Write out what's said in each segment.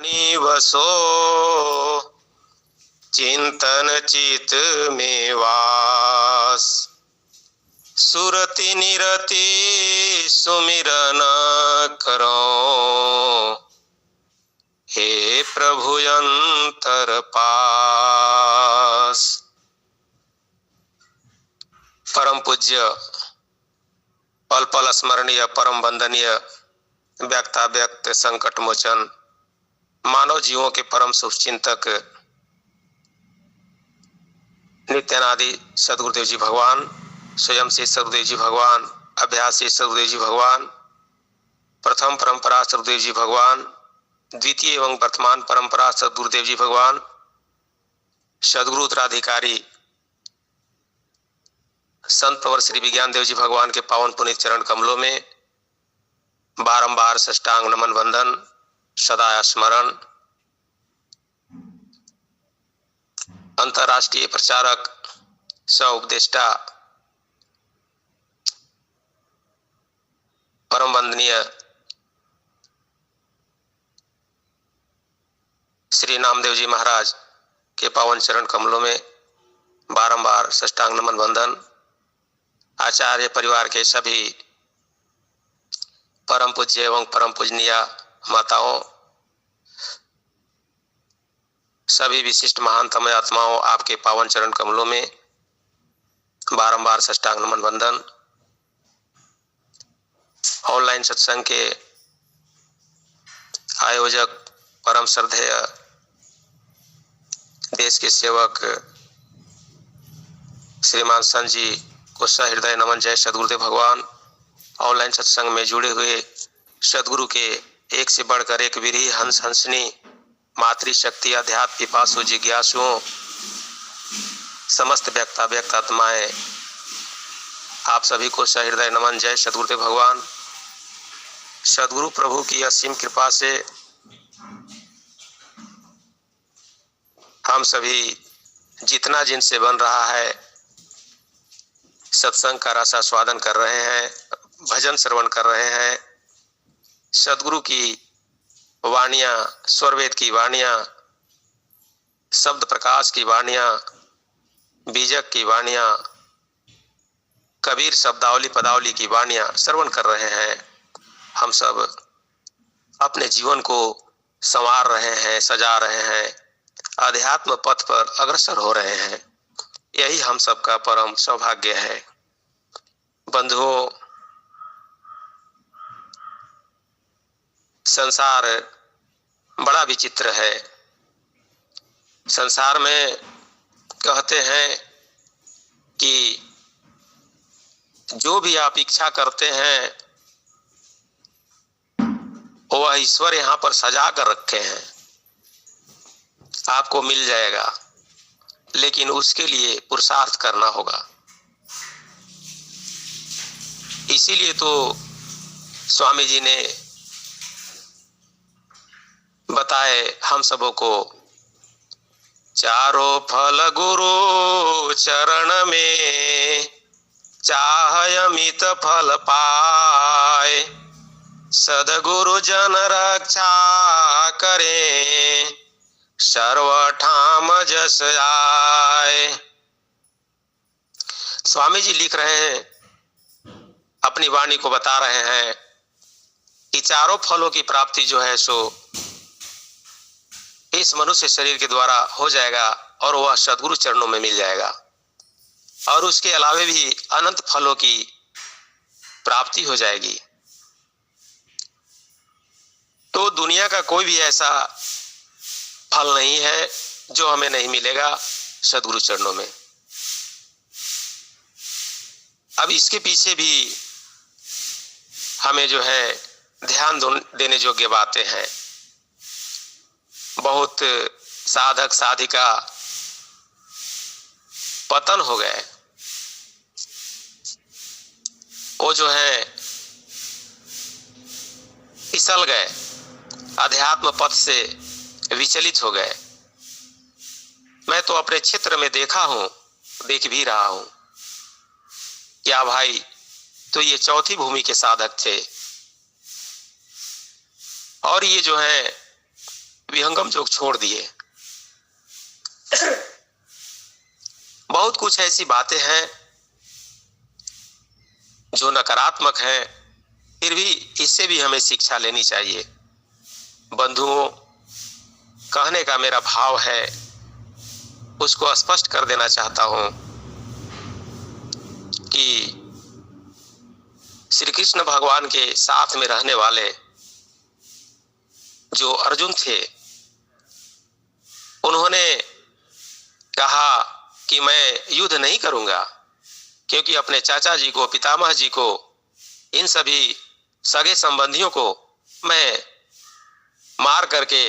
निवसो चिंतन चित में वास। सुरति निरति सुमिरन करो, हे प्रभु अंतर पास। परम पूज्य पल पल स्मरणीय परम वंदनीय व्यक्ता व्यक्त संकट मोचन मानव जीवों के परम शुभचिंतक नित्यानादि सदगुरुदेव जी भगवान, स्वयं से सदगुरुदेव जी भगवान, अभ्यास से सदगुरुदेव जी भगवान, प्रथम परंपरा सदगुरुदेव जी भगवान, द्वितीय एवं वर्तमान परंपरा सदगुरुदेव जी भगवान, सदगुरु उत्तराधिकारी संत प्रवर श्री विज्ञान देव जी भगवान के पावन पुनीत चरण कमलों में बारंबार साष्टांग नमन वंदन, सदा स्मरण। अंतर्राष्ट्रीय प्रचारक सह उपदेष्टा परम वंदनीय श्री नामदेव जी महाराज के पावन चरण कमलों में बारंबार साष्टांग नमन वंदन। आचार्य परिवार के सभी परम पूज्य एवं परम पूजनीय माताओं, सभी विशिष्ट महानतम आत्माओं, आपके पावन चरण कमलों में बारंबार साष्टांग नमन वंदन। ऑनलाइन सत्संग के आयोजक परम श्रद्धेय देश के सेवक श्रीमान संत जी को सहृदय नमन। जय सदगुरुदेव भगवान। ऑनलाइन सत्संग में जुड़े हुए सदगुरु के एक से बढ़कर एक विरही हंस हंसनी मातृशक्ति अध्यात्म पिपासु जिज्ञासुओं, समस्त व्यक्ता व्यक्त आत्माएं, आप सभी को सहृदय नमन। जय सदगुरुदेव भगवान। सदगुरु प्रभु की असीम कृपा से हम सभी जितना जिनसे बन रहा है सत्संग का रस आस्वादन कर रहे हैं, भजन श्रवण कर रहे हैं। सदगुरु की वाणियां, स्वरवेद की वाणियां, शब्द प्रकाश की वाणियां, बीजक की वाणियां, कबीर शब्दावली पदावली की वाणियां श्रवण कर रहे हैं। हम सब अपने जीवन को संवार रहे हैं, सजा रहे हैं, अध्यात्म पथ पर अग्रसर हो रहे हैं। यही हम सबका परम सौभाग्य है। बंधुओं, संसार बड़ा विचित्र है। संसार में कहते हैं कि जो भी आप इच्छा करते हैं वह ईश्वर यहाँ पर सजा कर रखे हैं, आपको मिल जाएगा, लेकिन उसके लिए पुरुषार्थ करना होगा। इसीलिए तो स्वामी जी ने बताए हम सबों को, चारों फल गुरु चरण में चाह अमित फल पाए, सदगुरु जन रक्षा करें सर्वठाम जस आए। स्वामी जी लिख रहे हैं, अपनी वाणी को बता रहे हैं कि चारों फलों की प्राप्ति जो है सो इस मनुष्य शरीर के द्वारा हो जाएगा और वह सदगुरु चरणों में मिल जाएगा। और उसके अलावे भी अनंत फलों की प्राप्ति हो जाएगी। तो दुनिया का कोई भी ऐसा फल नहीं है जो हमें नहीं मिलेगा सदगुरु चरणों में। अब इसके पीछे भी हमें जो है ध्यान देने योग्य बातें हैं। बहुत साधक साधिका पतन हो गए, वो जो है फिसल गए, अध्यात्म पथ से विचलित हो गए। मैं तो अपने क्षेत्र में देखा हूं, देख भी रहा हूं। क्या भाई, तो ये चौथी भूमि के साधक थे और ये जो है विहंगम योग छोड़ दिए। बहुत कुछ ऐसी बातें हैं जो नकारात्मक हैं, फिर भी इससे भी हमें शिक्षा लेनी चाहिए। बंधुओं, कहने का मेरा भाव है, उसको स्पष्ट कर देना चाहता हूं कि श्री कृष्ण भगवान के साथ में रहने वाले जो अर्जुन थे, उन्होंने कहा कि मैं युद्ध नहीं करूंगा, क्योंकि अपने चाचा जी को, पितामह जी को, इन सभी सगे संबंधियों को मैं मार करके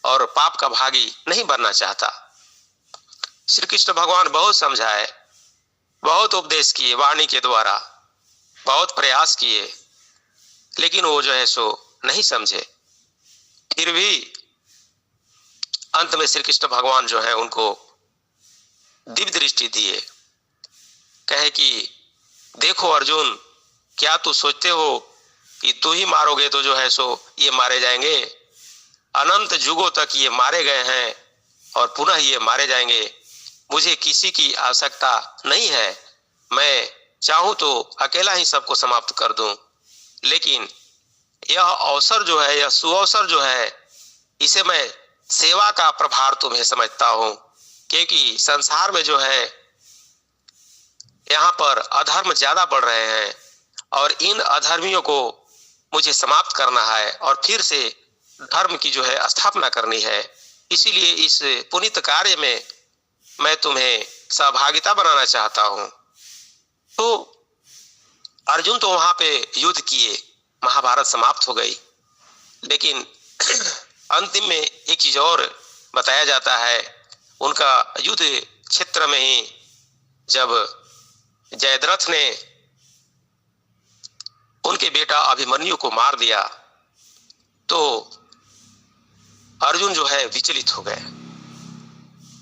और पाप का भागी नहीं बनना चाहता। श्री कृष्ण भगवान बहुत समझाए, बहुत उपदेश किए, वाणी के द्वारा बहुत प्रयास किए, लेकिन वो जो है सो नहीं समझे। फिर भी अंत में श्री कृष्ण भगवान जो है उनको दिव्य दृष्टि दिए, कहे कि देखो अर्जुन, क्या तू सोचते हो कि तू ही मारोगे तो जो है सो ये मारे जाएंगे? अनंत युगों तक ये मारे गए हैं और पुनः ये मारे जाएंगे। मुझे किसी की आवश्यकता नहीं है, मैं चाहूं तो अकेला ही सबको समाप्त कर दूं, लेकिन यह अवसर जो है, यह सुअवसर जो है, इसे मैं सेवा का प्रभार तुम्हें समझता हूं, क्योंकि संसार में जो है यहाँ पर अधर्म ज्यादा बढ़ रहे हैं और इन अधर्मियों को मुझे समाप्त करना है और फिर से धर्म की जो है स्थापना करनी है। इसीलिए इस पुनीत कार्य में मैं तुम्हें सहभागिता बनाना चाहता हूं। तो अर्जुन तो वहां पे युद्ध किए, महाभारत समाप्त हो गई, लेकिन अंतिम में एक चीज और बताया जाता है। उनका युद्ध क्षेत्र में ही जब जयद्रथ ने उनके बेटा अभिमन्यु को मार दिया तो अर्जुन जो है विचलित हो गए।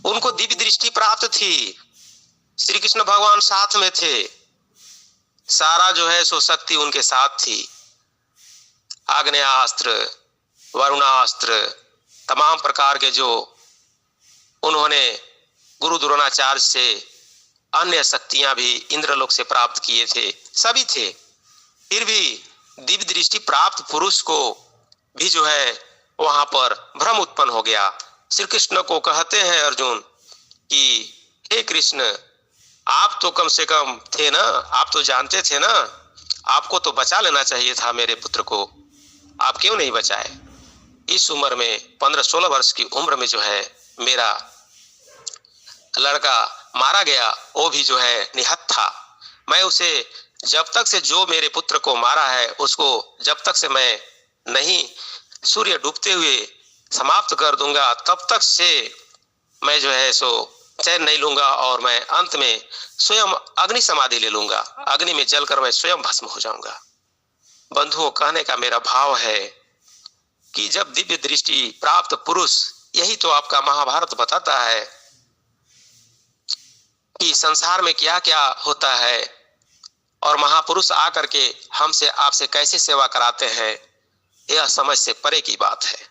उनको दिव्य दृष्टि प्राप्त थी, श्री कृष्ण भगवान साथ में थे, सारा जो है सो शक्ति उनके साथ थी। आग्नेयास्त्र, वरुणास्त्र, तमाम प्रकार के जो उन्होंने गुरु द्रोणाचार्य से अन्य शक्तियां भी इंद्रलोक से प्राप्त किए थे, सभी थे। फिर भी दिव्य दृष्टि प्राप्त पुरुष को भी जो है वहां पर भ्रम उत्पन्न हो गया। श्री कृष्ण को कहते हैं अर्जुन कि हे कृष्ण, आप तो कम से कम थे ना, आप तो जानते थे ना, आपको तो बचा लेना चाहिए था मेरे पुत्र को, आप क्यों नहीं बचाए? इस उम्र में 15-16 वर्ष की उम्र में जो है मेरा लड़का मारा गया, वो भी जो है निहत था। मैं उसे जब तक से, जो मेरे पुत्र को मारा है उसको जब तक से मैं नहीं सूर्य डूबते हुए समाप्त कर दूंगा, तब तक से मैं जो है सो चैन नहीं लूंगा और मैं अंत में स्वयं अग्नि समाधि ले लूंगा, अग्नि में जलकर मैं स्वयं भस्म हो जाऊंगा। बंधुओं, कहने का मेरा भाव है कि जब दिव्य दृष्टि प्राप्त पुरुष, यही तो आपका महाभारत बताता है कि संसार में क्या क्या होता है और महापुरुष आकर के हमसे आपसे कैसे सेवा कराते हैं, यह समझ से परे की बात है।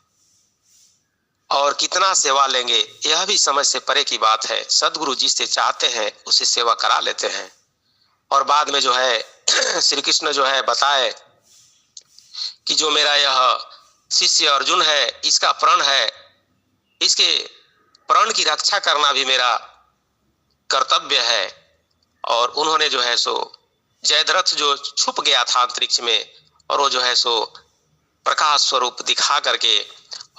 और कितना सेवा लेंगे यह भी समझ से परे की बात है। सदगुरु जिससे चाहते हैं उसे सेवा करा लेते हैं। और बाद में जो है श्री कृष्ण जो है बताए कि जो मेरा यह शिष्य अर्जुन है, इसका प्रण है, इसके प्राण की रक्षा करना भी मेरा कर्तव्य है। और उन्होंने जो है सो जयद्रथ जो छुप गया था अंतरिक्ष में, और वो जो है सो प्रकाश स्वरूप दिखा करके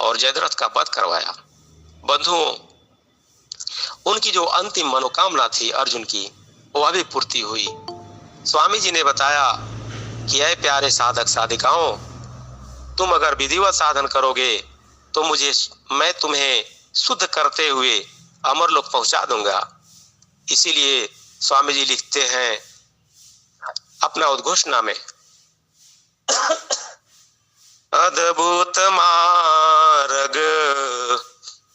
और जयद्रथ का वध करवाया। बंधुओं, उनकी जो अंतिम मनोकामना थी अर्जुन की, वह भी पूर्ति हुई। स्वामी जी ने बताया कि ऐ प्यारे साधक साधिकाओं, तुम अगर विधिवत साधन करोगे तो मैं तुम्हें शुद्ध करते हुए अमरलोक पहुंचा दूंगा। इसीलिए स्वामी जी लिखते हैं अपना उद्घोषणा में, अद्भुत मार्ग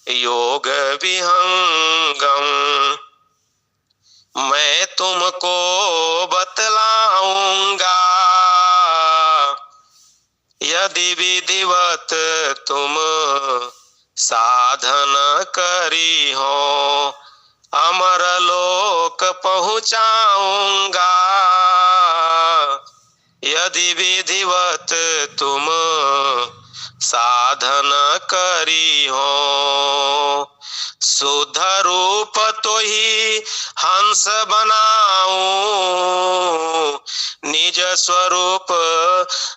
योग विहंगम मैं तुमको बतलाऊंगा, यदि विधिवत तुम साधन करी हो अमर लोक पहुँचाऊंगा, यदि विधिवत तुम साधन करी हो। शुद्ध रूप तो ही हंस बनाऊं, निज स्वरूप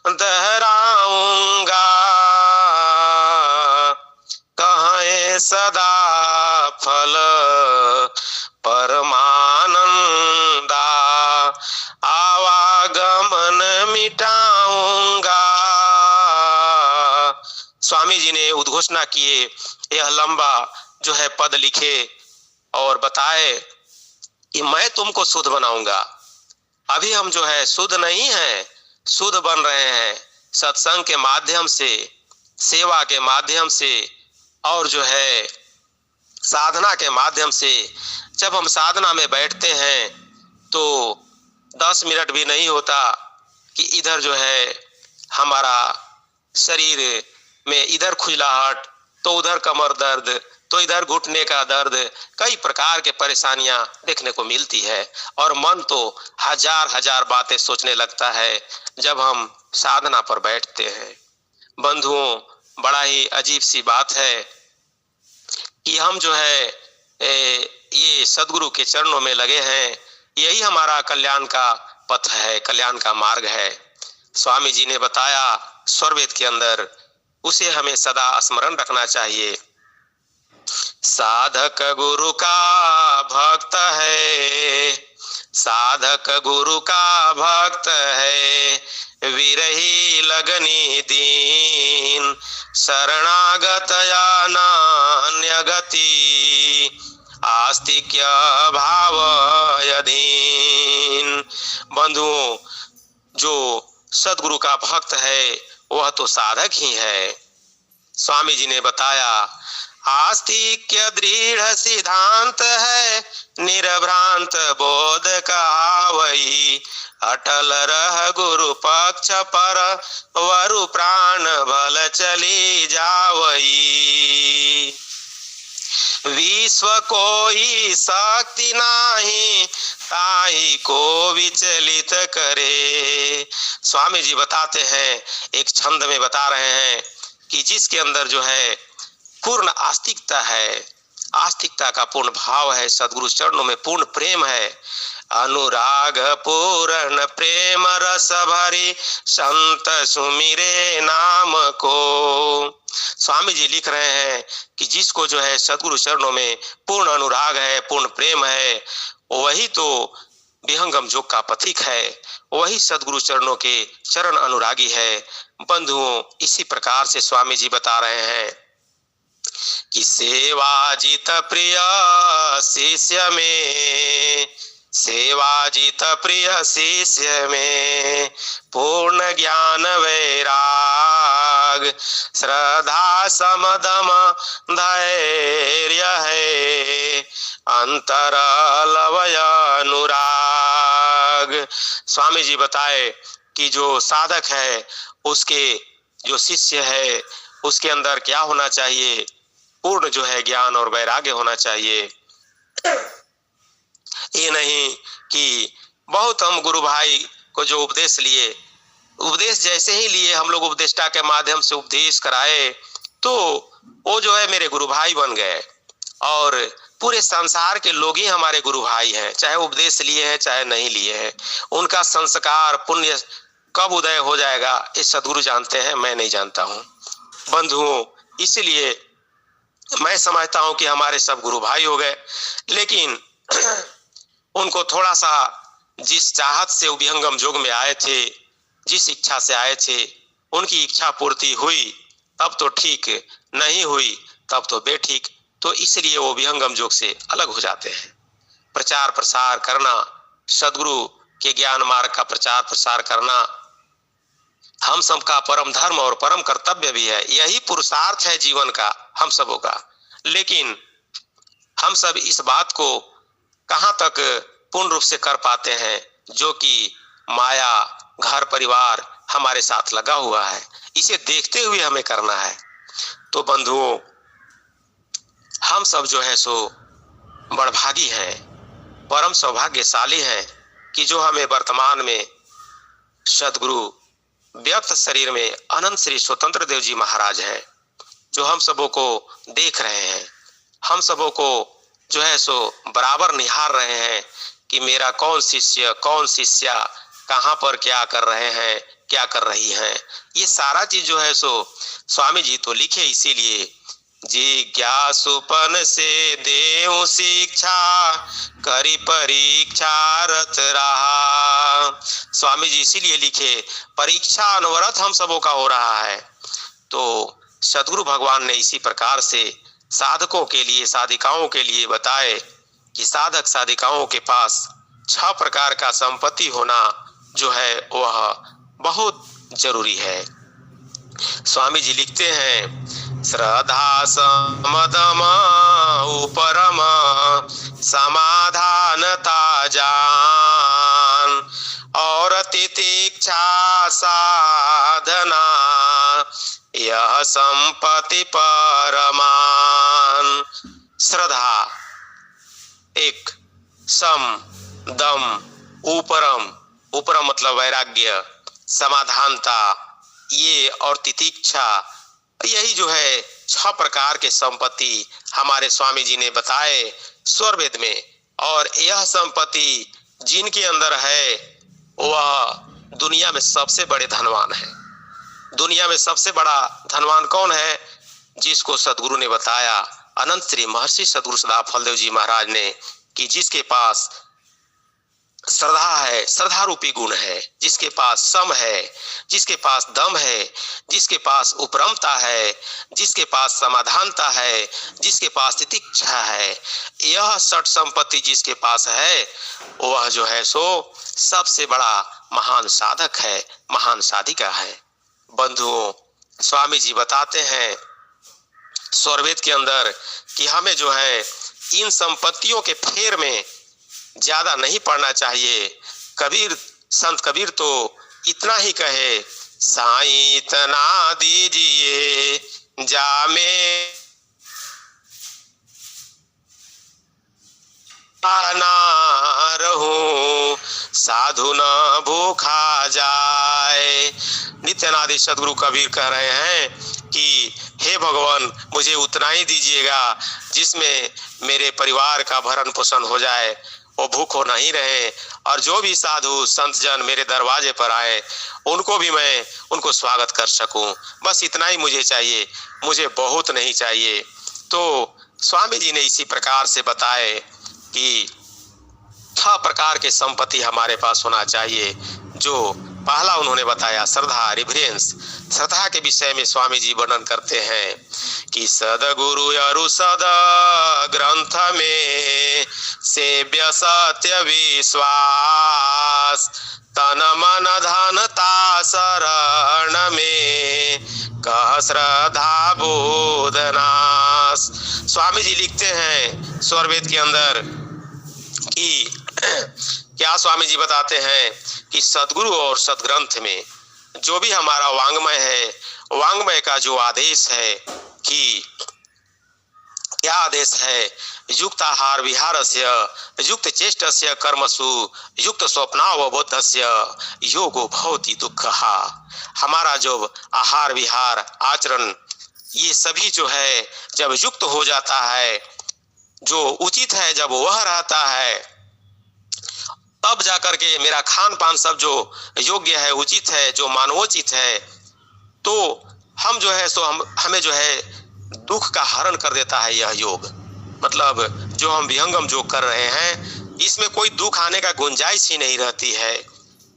दोहराऊंगा, कहें सदा फल परमानंदा, आवागमन मिटाऊंगा। स्वामी जी ने उद्घोषणा किए, यह लंबा जो है पद लिखे और बताए कि मैं तुमको शुद्ध बनाऊंगा। अभी हम जो है शुद्ध नहीं हैं, शुद्ध बन रहे हैं सत्संग के माध्यम से, सेवा के माध्यम से और जो है साधना के माध्यम से। जब हम साधना में बैठते हैं तो 10 मिनट भी नहीं होता कि इधर जो है हमारा शरीर में इधर खुजलाहट, तो उधर कमर दर्द, तो इधर घुटने का दर्द, कई प्रकार के परेशानियां देखने को मिलती है और मन तो हजार बातें सोचने लगता है जब हम साधना पर बैठते हैं। बंधुओं, बड़ा ही अजीब सी बात है कि हम जो है ये सदगुरु के चरणों में लगे हैं, यही हमारा कल्याण का पथ है, कल्याण का मार्ग है। स्वामी जी ने बताया स्वरवेद के अंदर, उसे हमें सदा स्मरण रखना चाहिए। साधक गुरु का भक्त है, साधक गुरु का भक्त है, विरही लगनी दीन, शरणागत या नान्य गति, आस्तिक्य भाव यदीन। बंधुओं, जो सदगुरु का भक्त है वह तो साधक ही है। स्वामी जी ने बताया, आस्तिक्य दृढ़ सिद्धांत है, निर्भ्रांत बोध का वही, अटल रह गुरु पक्ष पर, वरु प्राण भल चली जावई। विश्व कोई शक्ति नाही, ताई को विचलित करे। स्वामी जी बताते हैं, एक छंद में बता रहे हैं कि जिसके अंदर जो है पूर्ण आस्तिकता है, आस्तिकता का पूर्ण भाव है, सदगुरु चरणों में पूर्ण प्रेम है, अनुराग पूर्ण प्रेम रस भरी, संत सुमिरे नाम को। स्वामी जी लिख रहे हैं कि जिसको जो है सदगुरु चरणों में पूर्ण अनुराग है, पूर्ण प्रेम है, वही तो विहंगम योग का प्रतीक है, वही सदगुरु चरणों के चरण अनुरागी है। बंधुओं, इसी प्रकार से स्वामी जी बता रहे हैं कि सेवा जित प्रिय शिष्य में, सेवा जित प्रिय शिष्य में, पूर्ण ज्ञान वैराग, श्रद्धा समदम धैर्य है, अंतर लवय अनुराग। स्वामी जी बताए कि जो साधक है, उसके जो शिष्य है, उसके अंदर क्या होना चाहिए? पूर्ण जो है ज्ञान और वैराग्य होना चाहिए। ये नहीं कि बहुत हम गुरु भाई को जो उपदेश लिए, उपदेश जैसे ही लिए हम लोग उपदेष्टा के माध्यम से उपदेश कराए तो वो जो है मेरे गुरु भाई बन गए और पूरे संसार के लोग ही हमारे गुरु भाई हैं, चाहे उपदेश लिए हैं चाहे नहीं लिए हैं। उनका संस्कार पुण्य कब उदय हो जाएगा ये सदगुरु जानते हैं, मैं नहीं जानता हूँ। बंधुओं, इसलिए मैं समझता हूँ कि हमारे सब गुरु भाई हो गए, लेकिन उनको थोड़ा सा जिस चाहत से विहंगम योग में आए थे, जिस इच्छा से आए थे, उनकी इच्छा पूर्ति हुई तब तो ठीक, नहीं हुई तब तो बेठीक। तो इसलिए वो विहंगम योग से अलग हो जाते हैं। प्रचार प्रसार करना, सदगुरु के ज्ञान मार्ग का प्रचार प्रसार करना हम सबका परम धर्म और परम कर्तव्य भी है। यही पुरुषार्थ है जीवन का हम सबों का। लेकिन हम सब इस बात को कहाँ तक पूर्ण रूप से कर पाते हैं, जो कि माया, घर परिवार हमारे साथ लगा हुआ है, इसे देखते हुए हमें करना है। तो बंधुओं, हम सब जो है सो बड़भागी हैं, परम सौभाग्यशाली हैं कि जो हमें वर्तमान में सदगुरु व्यक्त शरीर में अनंत श्री स्वतंत्र देव जी महाराज हैं, जो हम सबों को देख रहे हैं, हम सबों को जो है सो बराबर निहार रहे हैं कि मेरा कौन शिष्य कौन शिष्या कहाँ पर क्या कर रहे हैं, क्या कर रही हैं। ये सारा चीज जो है सो स्वामी जी तो लिखे इसीलिए, जिज्ञासुपन से देव शिक्षा करी परीक्षा रत रहा। स्वामी जी इसीलिए लिखे, परीक्षा अनवरत हम सबों का हो रहा है। तो सदगुरु भगवान ने इसी प्रकार से साधकों के लिए, साधिकाओं के लिए बताए कि साधक साधिकाओं के पास 6 प्रकार का संपत्ति होना जो है वह बहुत जरूरी है। स्वामी जी लिखते हैं, श्रद्धा समदम उपरम समाधानता जान और तितिक्षा साधना यह संपत्ति परमान। श्रद्धा, एक, सम दम, उपरम, उपरम मतलब वैराग्य, समाधानता ये और तितिक्षा, यही जो है 6 प्रकार के संपत्ति हमारे स्वामी जी ने बताए स्वरवेद में। और यह संपत्ति जिनके अंदर है वह दुनिया में सबसे बड़े धनवान है। दुनिया में सबसे बड़ा धनवान कौन है? जिसको सदगुरु ने बताया, अनंत श्री महर्षि सदगुरु सदा फलदेव जी महाराज ने, कि जिसके पास श्रद्धा है, श्रद्धा रूपी गुण है, जिसके पास सम है, जिसके पास दम है, जिसके पास उपरमता है, जिसके पास समाधानता है, जिसके पास तितिक्षा है, यह 6 संपत्ति जिसके पास है वह जो है सो सबसे बड़ा महान साधक है, महान साधिका है। बंधुओं, स्वामी जी बताते हैं स्वरवेद के अंदर कि हमें जो है इन संपत्तियों के फेर में ज्यादा नहीं पड़ना चाहिए। कबीर, संत कबीर तो इतना ही कहे, साईं इतना दीजिए जामे ना रहूं साधु न भूखा जाए। नित्यानादि सदगुरु कबीर कह रहे हैं कि हे भगवान, मुझे उतना ही दीजिएगा जिसमें मेरे परिवार का भरण पोषण हो जाए, वो भूखो नहीं रहे। और जो भी साधु संत जन मेरे दरवाजे पर आए उनको भी मैं उनको स्वागत कर सकूं, बस इतना ही मुझे चाहिए, मुझे बहुत नहीं चाहिए। तो स्वामी जी ने इसी प्रकार से बताए कि 6 प्रकार के संपत्ति हमारे पास होना चाहिए। जो पहला उन्होंने बताया श्रद्धा, रिवरेंस। श्रद्धा के विषय में स्वामी जी वर्णन करते हैं कि सदगुरु अरु सद ग्रंथ में सेव्य सत्य विश्वास तन मन धनता शरण में कह श्रद्धा बोधनास। स्वामी जी लिखते हैं स्वरवेद के अंदर कि क्या स्वामी जी बताते हैं कि सदगुरु और सदग्रंथ में जो भी हमारा वांग्मय है, वांग्मय का जो आदेश है कि क्या आदेश है, युक्त आहार विहारस्य युक्त चेष्टस्य कर्मसु युक्त स्वप्नावबोधस्य योगो भवति दुःखः। हमारा जो आहार विहार आचरण ये सभी जो है जब युक्त हो जाता है, जो उचित है, जब वह रहता है, तब जाकर के मेरा खान पान सब जो योग्य है, उचित है, जो मानवोचित है, तो हम जो है सो हमें जो है दुख का हरण कर देता है यह योग। मतलब जो हम विहंगम जो कर रहे हैं इसमें कोई दुख आने का गुंजाइश ही नहीं रहती है।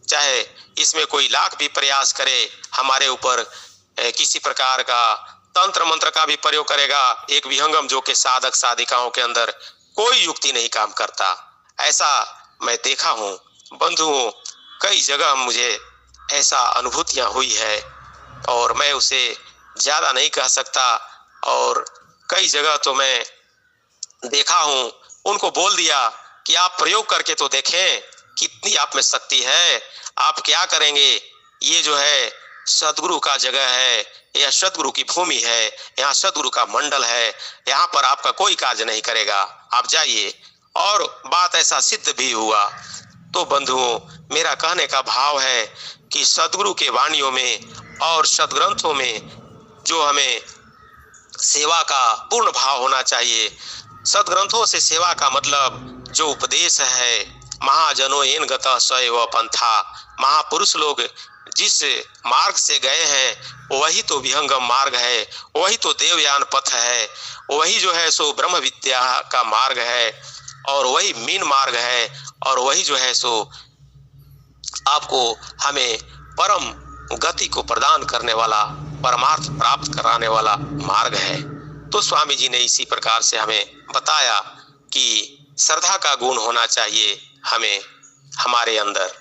चाहे इसमें कोई लाख भी प्रयास करे, हमारे ऊपर किसी प्रकार का तंत्र मंत्र का भी प्रयोग करेगा, एक विहंगम जो के साधक साधिकाओं के अंदर कोई युक्ति नहीं काम करता। ऐसा मैं देखा हूँ बंधुओं, कई जगह मुझे ऐसा अनुभूतियां हुई है और मैं उसे ज्यादा नहीं कह सकता। और कई जगह तो मैं देखा हूँ, उनको बोल दिया कि आप प्रयोग करके तो देखें कितनी आप में शक्ति है, आप क्या करेंगे। ये जो है सदगुरु का जगह है, यह सदगुरु की भूमि है, यहाँ सदगुरु का मंडल है, यहाँ पर आपका कोई कार्य नहीं करेगा, आप जाइए। और बात ऐसा सिद्ध भी हुआ। तो बंधुओं, मेरा कहने का भाव है कि सदगुरु के वाणियों में और सदग्रंथों में जो हमें सेवा का पूर्ण भाव होना चाहिए। सदग्रंथों से सेवा का मतलब जो उपदेश है, महाजनों एन गतः स एव पंथा, महापुरुष लोग जिस मार्ग से गए हैं वही तो विहंगम मार्ग है, वही तो देवयान पथ है, वही जो है सो ब्रह्म विद्या का मार्ग है, और वही मीन मार्ग है, और वही जो है सो आपको हमें परम गति को प्रदान करने वाला, परमार्थ प्राप्त कराने वाला मार्ग है। तो स्वामी जी ने इसी प्रकार से हमें बताया कि श्रद्धा का गुण होना चाहिए हमें हमारे अंदर।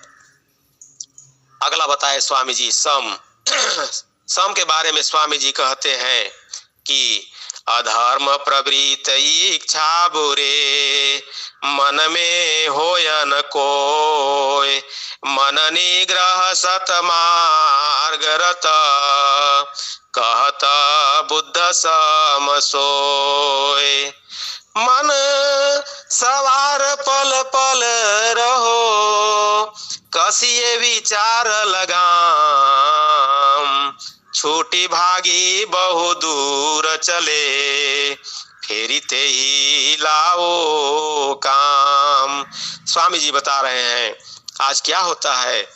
अगला बताए स्वामी जी सम। सम के बारे में स्वामी जी कहते हैं कि अधर्म प्रवृत्त इच्छा बुरे, मन में होयन कोय, मन निग्रह सतमार्ग रत, कहत बुद्ध सम सोय। मन सवार पल पल रहो, कसिए विचार लगाम, छूटी भागी बहु दूर चले, फेरिते ही लाओ काम। स्वामी जी बता रहे हैं आज क्या होता है,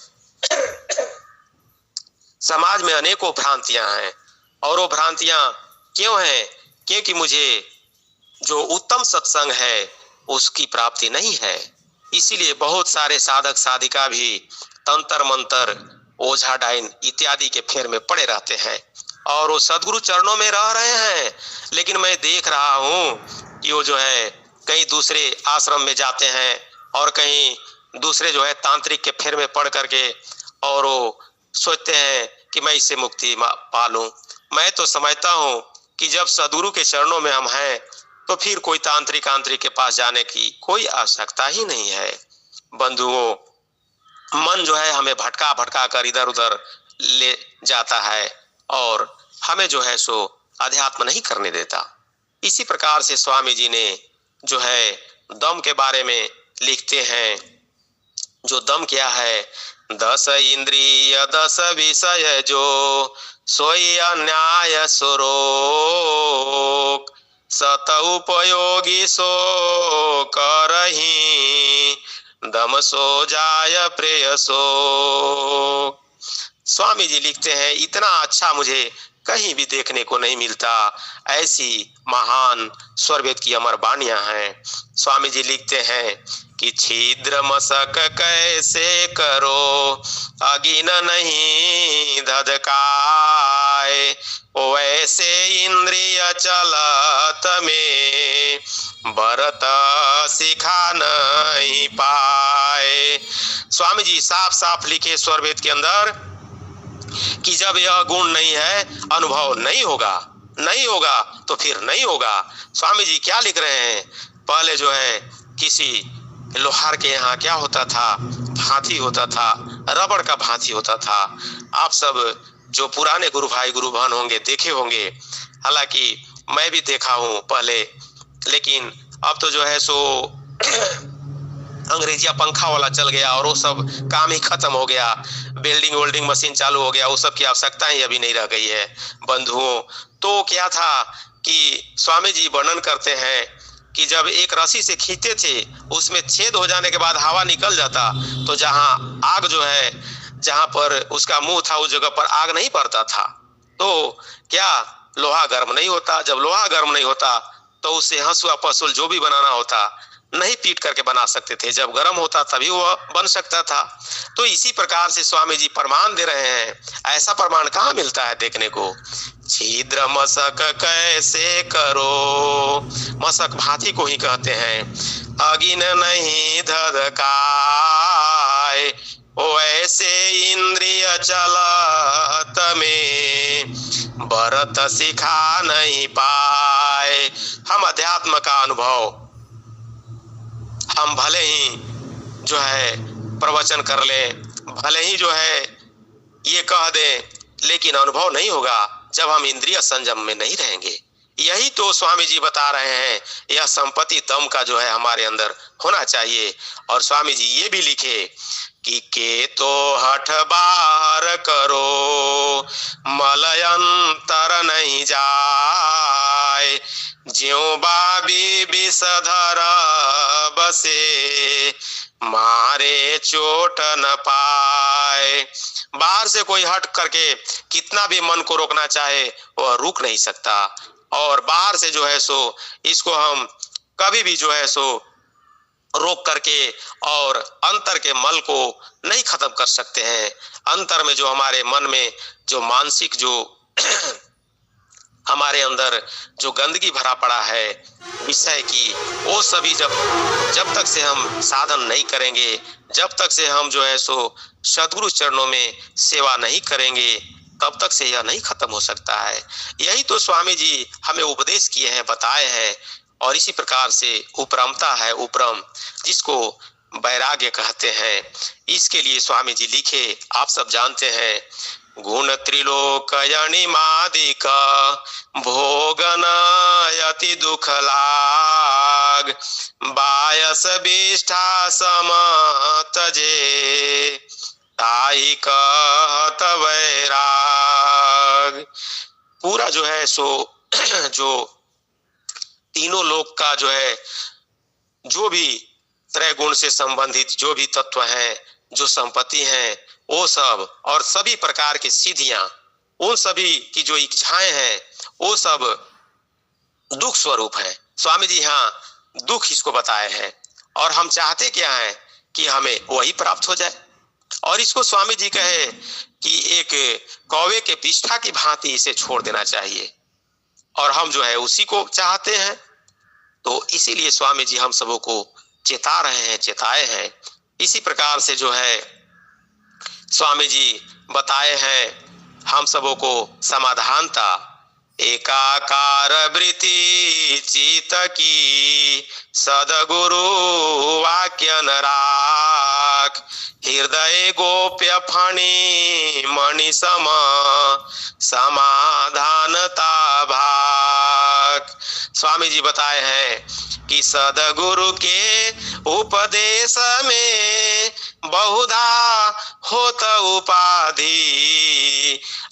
समाज में अनेकों भ्रांतियां हैं, और वो भ्रांतियां क्यों हैं? क्योंकि मुझे जो उत्तम सत्संग है उसकी प्राप्ति नहीं है। इसीलिए बहुत सारे साधक साधिका भी तंत्र मंत्र, ओझा डाइन इत्यादि के फेर में पड़े रहते हैं, और वो सदगुरु चरणों में रह रहे हैं, लेकिन मैं देख रहा हूँ कि वो जो है कहीं दूसरे आश्रम में जाते हैं, और कहीं दूसरे जो है तांत्रिक के फेर में पड़ करके और वो सोचते हैं कि मैं इससे मुक्ति पा लूं। मैं तो समझता हूँ कि जब सदगुरु के चरणों में हम हैं तो फिर कोई तांत्रिक आंतरिक के पास जाने की कोई आवश्यकता ही नहीं है। बंधुओं, मन जो है हमें भटका भटका कर इधर उधर ले जाता है और हमें जो है सो अध्यात्म नहीं करने देता। इसी प्रकार से स्वामी जी ने जो है दम के बारे में लिखते हैं। जो दम क्या है? 10 इंद्रिय 10 विषय जो सोई अन्याय सुरोग, सत उपयोगी सो करही, दम सो जाय प्रेयसो। स्वामी जी लिखते हैं इतना अच्छा मुझे कहीं भी देखने को नहीं मिलता, ऐसी महान स्वरवेद की अमर वाणियां हैं। स्वामी जी लिखते हैं कि छिद्र मशक कैसे करो, अगिन नहीं धधकाए, वैसे इंद्रिय चलत में भरत सिखा नहीं पाए। स्वामी जी साफ साफ लिखे स्वरवेद के अंदर कि जब यह गुण नहीं है, अनुभव नहीं होगा, नहीं होगा तो फिर नहीं होगा। स्वामी जी क्या लिख रहे हैं? पहले जो है किसी लोहार के यहाँ क्या होता था? भांति होता था, रबड़ का भांति होता था। आप सब जो पुराने गुरु भाई गुरु बहन होंगे देखे होंगे, हालांकि मैं भी देखा हूँ पहले, लेकिन अब तो जो है सो अंग्रेजिया पंखा वाला चल गया और वो सब काम ही खत्म हो गया। वेल्डिंग वेल्डिंग मशीन चालू हो गया, वो सब की आवश्यकता ही अभी नहीं रह गई है। बंधुओं, तो क्या था कि स्वामी जी वर्णन करते हैं कि जब एक रस्सी से खींचते थे, उसमें छेद हो जाने के बाद हवा निकल जाता, तो जहां आग जो है, जहां पर उसका मुंह था उस जगह पर आग नहीं पड़ता था। तो क्या लोहा गर्म नहीं होता? जब लोहा गर्म नहीं होता तो उससे हंसुआ पसुल जो भी बनाना होता नहीं पीट करके बना सकते थे, जब गर्म होता तभी वह बन सकता था। तो इसी प्रकार से स्वामी जी प्रमाण दे रहे हैं। ऐसा प्रमाण कहाँ मिलता है देखने को? छिद्र मशक कैसे करो, मशक भांति को ही कहते हैं, अगिन नहीं धधकाए, वैसे इंद्रिय चलत में भरत सिखा नहीं पाए। हम अध्यात्म का अनुभव हम भले ही जो है प्रवचन कर लें, भले ही जो है ये कह दें लेकिन अनुभव नहीं होगा जब हम इंद्रिय संयम में नहीं रहेंगे। यही तो स्वामी जी बता रहे हैं, यह संपत्ति दम का जो है हमारे अंदर होना चाहिए। और स्वामी जी ये भी लिखे कि के तो हठ बाहर करो मलयंतर नहीं जाए, ज्यों बाबी विषधर बसे मारे चोट न पाए। बाहर से कोई हट करके कितना भी मन को रोकना चाहे वह रुक नहीं सकता, और बाहर से जो है सो इसको हम कभी भी जो है सो रोक करके और अंतर के मल को नहीं खत्म कर सकते हैं। अंतर में जो हमारे मन में जो मानसिक जो हमारे अंदर जो गंदगी भरा पड़ा है विषय की, वो सभी जब तक से हम साधन नहीं करेंगे, जब तक से हम जो है सो सद्गुरु चरणों में सेवा नहीं करेंगे, तब तक से यह नहीं खत्म हो सकता है। यही तो स्वामी जी हमें उपदेश किए हैं, बताए हैं। और इसी प्रकार से उपरमता है, उपरम जिसको वैराग्य कहते हैं। इसके लिए स्वामी जी लिखे, आप सब जानते हैं, गुण त्रिलोक यणिमादिक भोगन यति दुख लाग, बायस विष्ठा सम तजे ताई कहत वैराग। पूरा जो है सो जो तीनों लोक का जो है जो भी त्रय गुण से संबंधित जो भी तत्व हैं, जो संपत्ति हैं, वो सब और सभी प्रकार की सिद्धियां, उन सभी की जो इच्छाएं हैं, वो सब दुख स्वरूप है। स्वामी जी यहाँ दुख इसको बताए हैं, और हम चाहते क्या है कि हमें वही प्राप्त हो जाए। और इसको स्वामी जी कहे कि एक कौवे के विष्ठा की भांति इसे छोड़ देना चाहिए, और हम जो है उसी को चाहते हैं। तो इसीलिए स्वामी जी हम सबों को चेता रहे हैं, चेताए हैं। इसी प्रकार से जो है स्वामी जी बताए हैं हम सबों को समाधानता, एकाकार वृत्ति चित की सदगुरु वाक्य न राख, हृदय गोप्य फणी मणि सम समाधानता भाग। स्वामी जी बताए हैं कि सदगुरु के उपदेश में बहुधा होत उपाधि,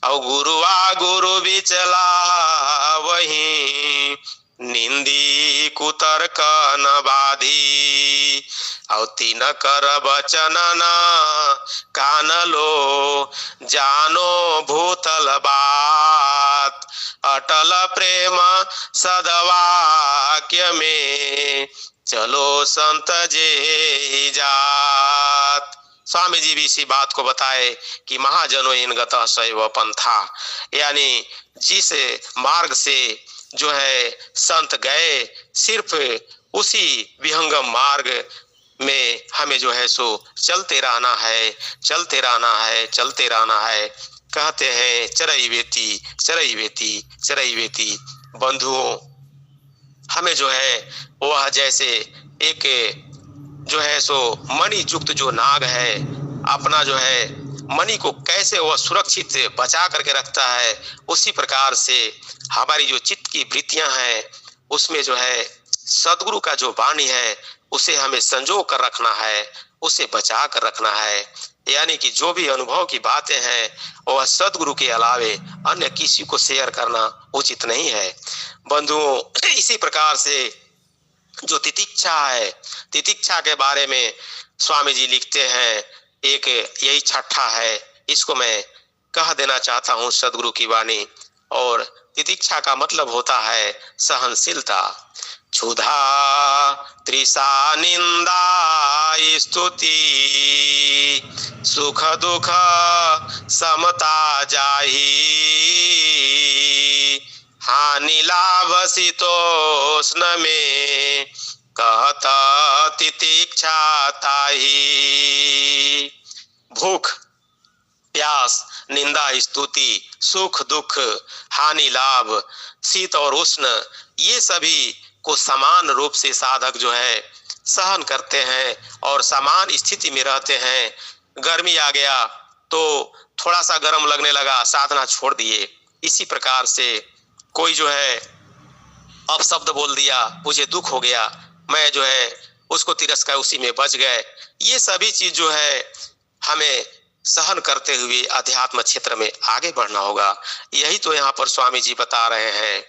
और गुरुआ गुरु बिचला वही निंदी कुतर्क न बाधी, और तीन कर बचन न कान लो जानो भूतल बात, अटल प्रेम सदवाक्य में चलो संत जे जात। स्वामी जी भी इसी बात को बताए कि महाजनो इन गतः शैव पंथा, यानी जिस मार्ग से जो है संत गए, सिर्फ उसी विहंगम मार्ग में हमें जो है सो चलते रहना है, चलते रहना है, चलते रहना है। कहते हैं चरई वेती चरई वेती चरई वेती। बंधुओं, हमें जो है वह जैसे एक जो है सो मणि युक्त जो नाग है, अपना जो है मणि को कैसे वह सुरक्षित बचा करके रखता है, उसी प्रकार से हमारी जो चित्त की वृत्तियां हैं उसमें जो है सदगुरु का जो वाणी है उसे हमें संजो कर रखना है, उसे बचा कर रखना है। यानी कि जो भी अनुभव की बातें हैं वह सदगुरु के अलावे अन्य किसी को शेयर करना उचित नहीं है। बंधुओं, इसी प्रकार से जो तितिक्षा है, तितिक्षा के बारे में स्वामी जी लिखते हैं, एक यही छठा है, इसको मैं कह देना चाहता हूँ सदगुरु की वाणी। और तितिक्षा का मतलब होता है सहनशीलता। क्षुधा तृषा निंदा स्तुति, सुख दुख समता जाही, हानि लाभ शीतोष्ण में कहत तितिक्षा ताही। भूख प्यास, निंदा स्तुति, सुख दुख, हानि लाभ, शीत और उष्ण, ये सभी को समान रूप से साधक जो है सहन करते हैं और समान स्थिति में रहते हैं। गर्मी आ गया तो थोड़ा सा गर्म लगने लगा, साधना छोड़ दिए। इसी प्रकार से कोई जो है अपशब्द बोल दिया, मुझे दुख हो गया, मैं जो है उसको तिरस्कार, उसी में बच गए। ये सभी चीज जो है हमें सहन करते हुए अध्यात्म क्षेत्र में आगे बढ़ना होगा। यही तो यहाँ पर स्वामी जी बता रहे हैं।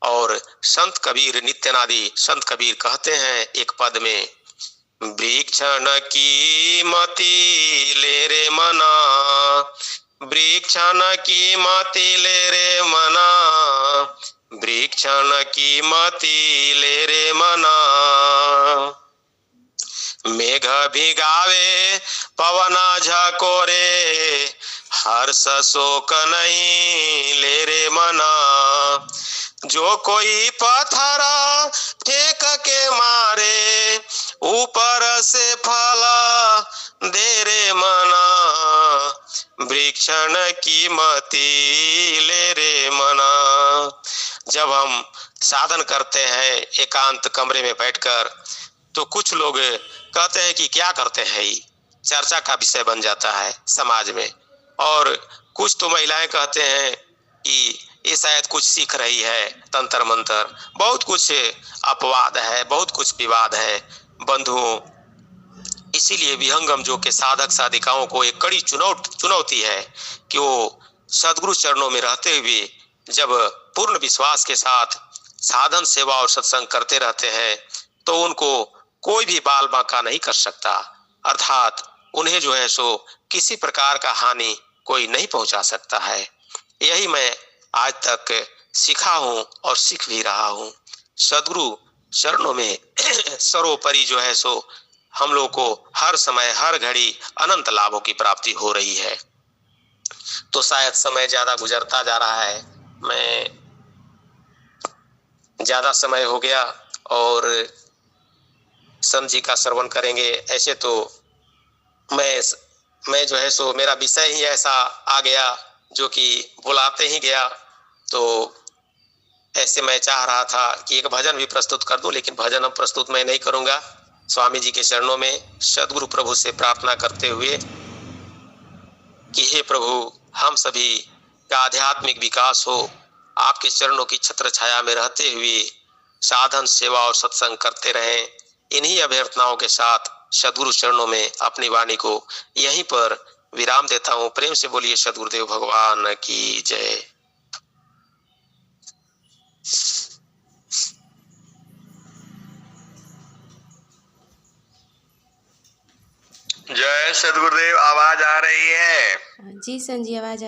और संत कबीर, नित्यानंदी संत कबीर कहते हैं एक पद में, वृक्षण की मति ले रे मना, वृक्षण की मति ले रे मना, वृक्षण की मति ले रे मना, मेघ भिगावे पवन झकोरे, हर्ष शोक नहीं ले रे मना, जो कोई पत्थरा फेंक के मारे, ऊपर से फला दे रे मना, वृक्षण की मति ले रे मना। जब हम साधन करते हैं एकांत कमरे में बैठकर, तो कुछ लोग कहते हैं कि क्या करते हैं, ये चर्चा का विषय बन जाता है समाज में। और कुछ तो महिलाएं कहते हैं कि ये शायद कुछ सीख रही है तंत्र मंत्र, बहुत कुछ अपवाद है, बहुत कुछ विवाद है बंधुओं। इसीलिए विहंगम जो के साधक साधिकाओं को एक कड़ी चुनौती है कि वो सदगुरु चरणों में रहते हुए जब पूर्ण विश्वास के साथ साधन सेवा और सत्संग करते रहते हैं, तो उनको कोई भी बाल बांका नहीं कर सकता, अर्थात उन्हें जो है सो किसी प्रकार का हानि कोई नहीं पहुंचा सकता है। यही मैं आज तक सीखा हूं और सीख भी रहा हूं। सदगुरु चरणों में सर्वोपरि जो है सो हम लोग को हर समय हर घड़ी अनंत लाभों की प्राप्ति हो रही है। तो शायद समय ज्यादा गुजरता जा रहा है, मैं ज्यादा समय हो गया और संत जी का श्रवण करेंगे। ऐसे तो मैं जो है सो मेरा विषय ही ऐसा आ गया जो कि बुलाते ही गया, तो ऐसे मैं चाह रहा था कि एक भजन भी प्रस्तुत कर दूं, लेकिन भजन अब प्रस्तुत मैं नहीं करूंगा। स्वामी जी के चरणों में सदगुरु प्रभु से प्रार्थना करते हुए कि हे प्रभु, हम सभी का आध्यात्मिक विकास हो, आपके चरणों की छत्र छाया में रहते हुए साधन सेवा और सत्संग करते रहें। इन्हीं अभ्यर्थनाओं के साथ सदगुरु चरणों में अपनी वाणी को यहीं पर विराम देता हूं। प्रेम से बोलिए सदगुरुदेव भगवान की जय। जय सदगुरुदेव। आवाज आ रही है? जी संत जी, आवाज आ